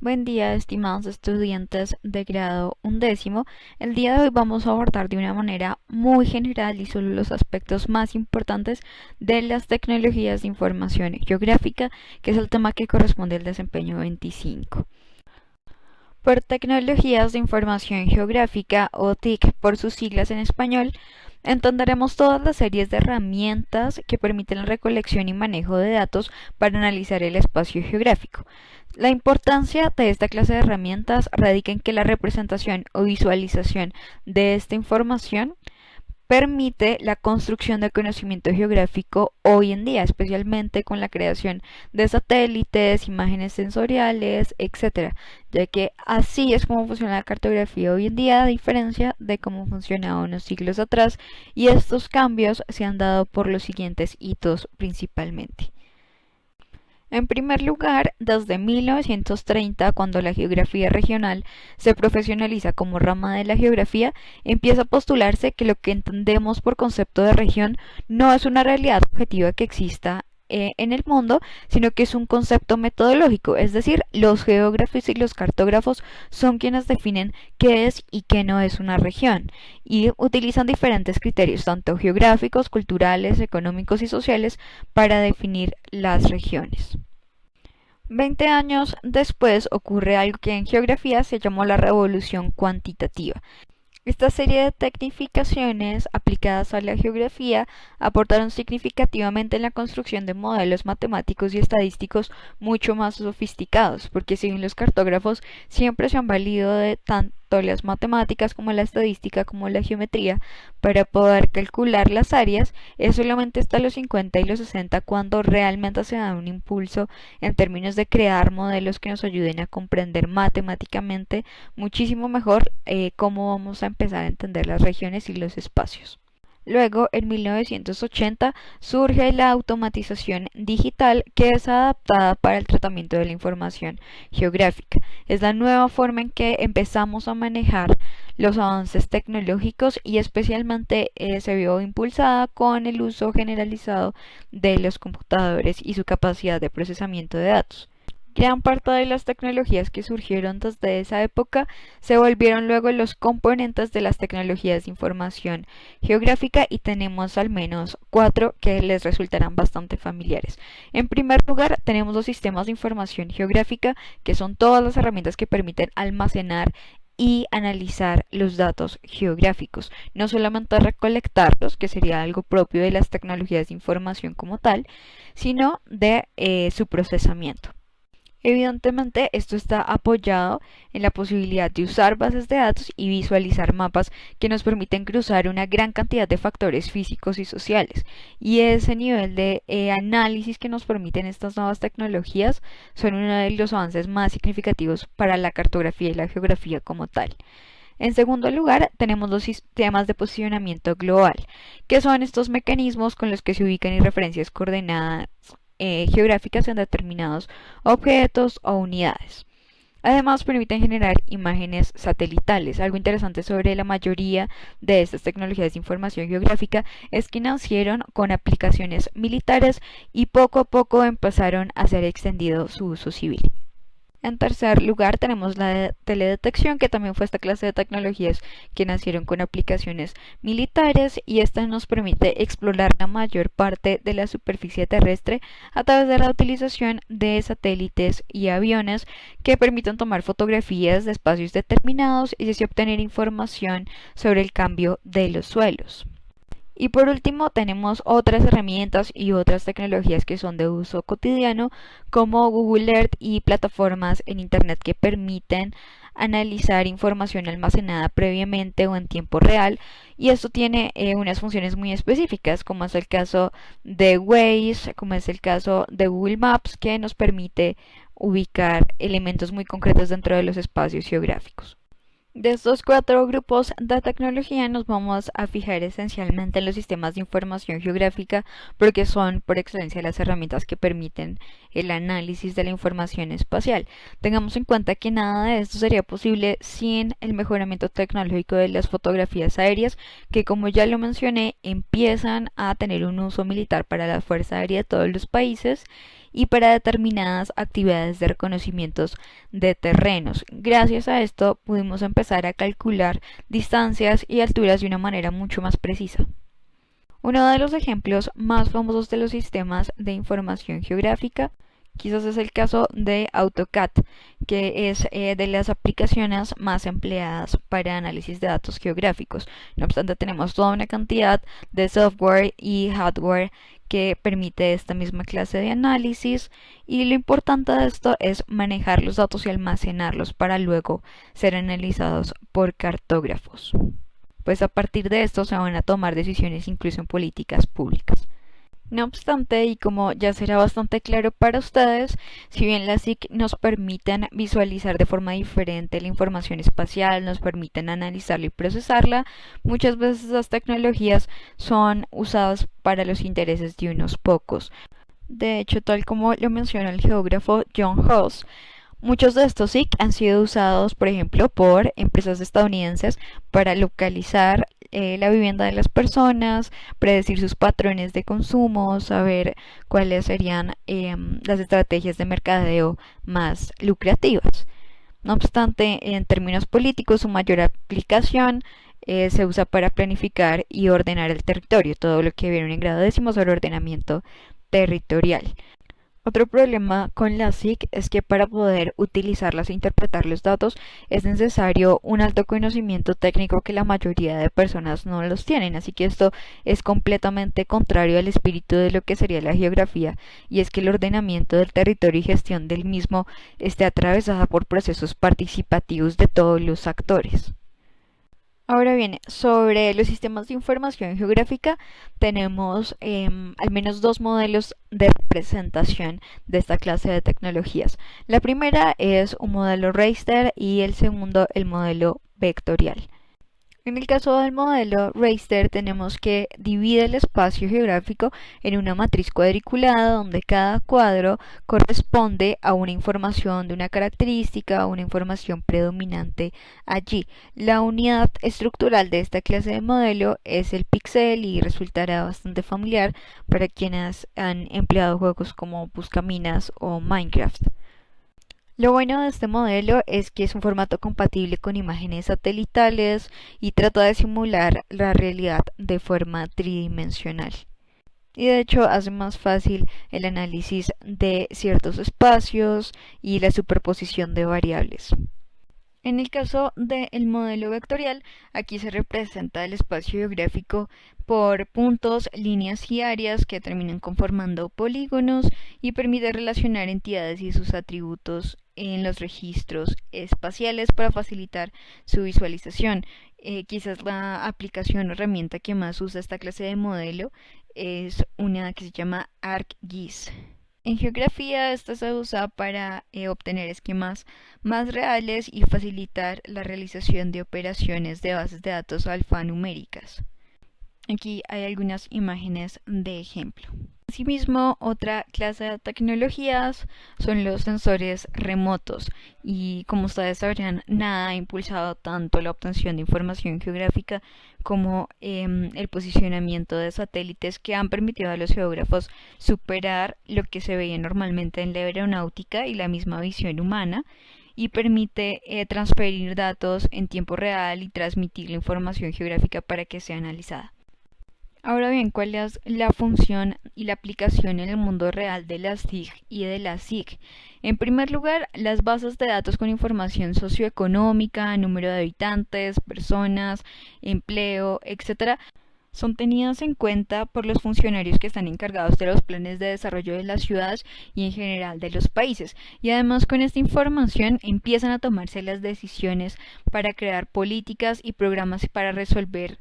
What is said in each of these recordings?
Buen día, estimados estudiantes de grado undécimo. El día de hoy vamos a abordar de una manera muy general y solo los aspectos más importantes de las tecnologías de información geográfica, que es el tema que corresponde al desempeño 25. Por tecnologías de información geográfica o TIC por sus siglas en español, entenderemos todas las series de herramientas que permiten la recolección y manejo de datos para analizar el espacio geográfico. La importancia de esta clase de herramientas radica en que la representación o visualización de esta información permite la construcción de conocimiento geográfico hoy en día, especialmente con la creación de satélites, imágenes sensoriales, etcétera, ya que así es como funciona la cartografía hoy en día, a diferencia de cómo funcionaba unos siglos atrás, y estos cambios se han dado por los siguientes hitos principalmente. En primer lugar, desde 1930, cuando la geografía regional se profesionaliza como rama de la geografía, empieza a postularse que lo que entendemos por concepto de región no es una realidad objetiva que exista en el mundo, sino que es un concepto metodológico, es decir, los geógrafos y los cartógrafos son quienes definen qué es y qué no es una región, y utilizan diferentes criterios, tanto geográficos, culturales, económicos y sociales, para definir las regiones. 20 años después ocurre algo que en geografía se llamó la revolución cuantitativa. Esta serie de tecnificaciones aplicadas a la geografía aportaron significativamente en la construcción de modelos matemáticos y estadísticos mucho más sofisticados, porque según los cartógrafos siempre se han valido de tanto las matemáticas como la estadística como la geometría para poder calcular las áreas. Es solamente hasta los 50 y los 60 cuando realmente se da un impulso en términos de crear modelos que nos ayuden a comprender matemáticamente muchísimo mejor cómo vamos a empezar a entender las regiones y los espacios. Luego, en 1980, surge la automatización digital que es adaptada para el tratamiento de la información geográfica. Es la nueva forma en que empezamos a manejar los avances tecnológicos y especialmente se vio impulsada con el uso generalizado de los computadores y su capacidad de procesamiento de datos. Gran parte de las tecnologías que surgieron desde esa época se volvieron luego los componentes de las tecnologías de información geográfica y tenemos al menos cuatro que les resultarán bastante familiares. En primer lugar, tenemos los sistemas de información geográfica, que son todas las herramientas que permiten almacenar y analizar los datos geográficos, no solamente recolectarlos, que sería algo propio de las tecnologías de información como tal, sino de su procesamiento. Evidentemente, esto está apoyado en la posibilidad de usar bases de datos y visualizar mapas que nos permiten cruzar una gran cantidad de factores físicos y sociales. Y ese nivel de análisis que nos permiten estas nuevas tecnologías son uno de los avances más significativos para la cartografía y la geografía como tal. En segundo lugar, tenemos los sistemas de posicionamiento global, que son estos mecanismos con los que se ubican y referencias coordenadas geográficas en determinados objetos o unidades. Además, permiten generar imágenes satelitales. Algo interesante sobre la mayoría de estas tecnologías de información geográfica es que nacieron con aplicaciones militares y poco a poco empezaron a ser extendido su uso civil. En tercer lugar, tenemos la teledetección, que también fue esta clase de tecnologías que nacieron con aplicaciones militares y esta nos permite explorar la mayor parte de la superficie terrestre a través de la utilización de satélites y aviones que permiten tomar fotografías de espacios determinados y así obtener información sobre el cambio de los suelos. Y por último tenemos otras herramientas y otras tecnologías que son de uso cotidiano como Google Earth y plataformas en Internet que permiten analizar información almacenada previamente o en tiempo real, y esto tiene unas funciones muy específicas como es el caso de Waze, como es el caso de Google Maps, que nos permite ubicar elementos muy concretos dentro de los espacios geográficos. De estos cuatro grupos de tecnología nos vamos a fijar esencialmente en los sistemas de información geográfica porque son por excelencia las herramientas que permiten el análisis de la información espacial. Tengamos en cuenta que nada de esto sería posible sin el mejoramiento tecnológico de las fotografías aéreas, que como ya lo mencioné empiezan a tener un uso militar para la Fuerza Aérea de todos los países y para determinadas actividades de reconocimientos de terrenos. Gracias a esto pudimos empezar a calcular distancias y alturas de una manera mucho más precisa. Uno de los ejemplos más famosos de los sistemas de información geográfica quizás es el caso de AutoCAD, que es de las aplicaciones más empleadas para análisis de datos geográficos. No obstante, tenemos toda una cantidad de software y hardware que permite esta misma clase de análisis, y lo importante de esto es manejar los datos y almacenarlos para luego ser analizados por cartógrafos. Pues a partir de esto se van a tomar decisiones incluso en políticas públicas. No obstante, y como ya será bastante claro para ustedes, si bien las TIC nos permiten visualizar de forma diferente la información espacial, nos permiten analizarla y procesarla, muchas veces las tecnologías son usadas para los intereses de unos pocos. De hecho, tal como lo menciona el geógrafo John Hulse, muchos de estos SIC han sido usados, por ejemplo, por empresas estadounidenses para localizar la vivienda de las personas, predecir sus patrones de consumo, saber cuáles serían las estrategias de mercadeo más lucrativas. No obstante, en términos políticos, su mayor aplicación se usa para planificar y ordenar el territorio, todo lo que viene en grado décimo sobre ordenamiento territorial. Otro problema con las SIC es que para poder utilizarlas e interpretar los datos es necesario un alto conocimiento técnico que la mayoría de personas no los tienen, así que esto es completamente contrario al espíritu de lo que sería la geografía, y es que el ordenamiento del territorio y gestión del mismo esté atravesada por procesos participativos de todos los actores. Ahora bien, sobre los sistemas de información geográfica tenemos al menos dos modelos de representación de esta clase de tecnologías. La primera es un modelo raster y el segundo el modelo vectorial. En el caso del modelo raster tenemos que divide el espacio geográfico en una matriz cuadriculada donde cada cuadro corresponde a una información de una característica o una información predominante allí. La unidad estructural de esta clase de modelo es el píxel y resultará bastante familiar para quienes han empleado juegos como Buscaminas o Minecraft. Lo bueno de este modelo es que es un formato compatible con imágenes satelitales y trata de simular la realidad de forma tridimensional. Y de hecho hace más fácil el análisis de ciertos espacios y la superposición de variables. En el caso del modelo vectorial, aquí se representa el espacio geográfico por puntos, líneas y áreas que terminan conformando polígonos y permite relacionar entidades y sus atributos en los registros espaciales para facilitar su visualización. Quizás la aplicación o herramienta que más usa esta clase de modelo es una que se llama ArcGIS. En geografía, esta se usa para obtener esquemas más reales y facilitar la realización de operaciones de bases de datos alfanuméricas. Aquí hay algunas imágenes de ejemplo. Asimismo, otra clase de tecnologías son los sensores remotos, y como ustedes sabrán, nada ha impulsado tanto la obtención de información geográfica como el posicionamiento de satélites, que han permitido a los geógrafos superar lo que se veía normalmente en la aeronáutica y la misma visión humana, y permite transferir datos en tiempo real y transmitir la información geográfica para que sea analizada. Ahora bien, ¿cuál es la función y la aplicación en el mundo real de las TIC y de las SIC? En primer lugar, las bases de datos con información socioeconómica, número de habitantes, personas, empleo, etc., son tenidas en cuenta por los funcionarios que están encargados de los planes de desarrollo de las ciudades y en general de los países. Y además, con esta información empiezan a tomarse las decisiones para crear políticas y programas para resolver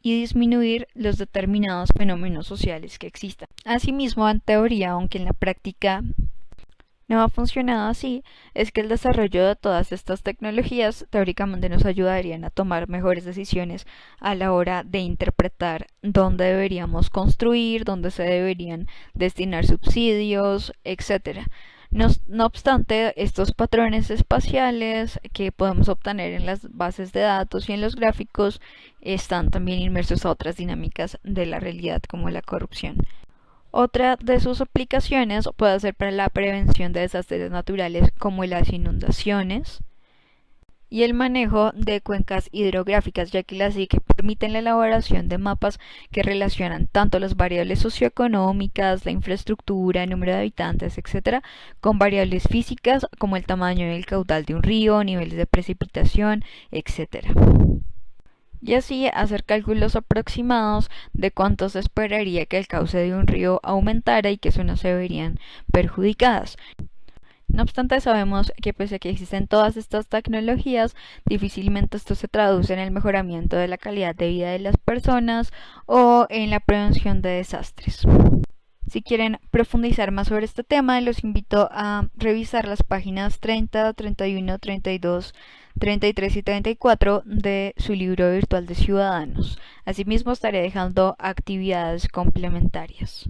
y disminuir los determinados fenómenos sociales que existan. Asimismo, en teoría, aunque en la práctica no ha funcionado así, es que el desarrollo de todas estas tecnologías teóricamente nos ayudarían a tomar mejores decisiones a la hora de interpretar dónde deberíamos construir, dónde se deberían destinar subsidios, etc. No obstante, estos patrones espaciales que podemos obtener en las bases de datos y en los gráficos están también inmersos a otras dinámicas de la realidad, como la corrupción. Otra de sus aplicaciones puede ser para la prevención de desastres naturales como las inundaciones y el manejo de cuencas hidrográficas, ya que las SIC permiten la elaboración de mapas que relacionan tanto las variables socioeconómicas, la infraestructura, el número de habitantes, etc., con variables físicas como el tamaño y el caudal de un río, niveles de precipitación, etc. Y así hacer cálculos aproximados de cuánto se esperaría que el cauce de un río aumentara y qué zonas se verían perjudicadas. No obstante, sabemos que pese a que existen todas estas tecnologías, difícilmente esto se traduce en el mejoramiento de la calidad de vida de las personas o en la prevención de desastres. Si quieren profundizar más sobre este tema, los invito a revisar las páginas 30, 31, 32, 33 y 34 de su libro virtual de Ciudadanos. Asimismo, estaré dejando actividades complementarias.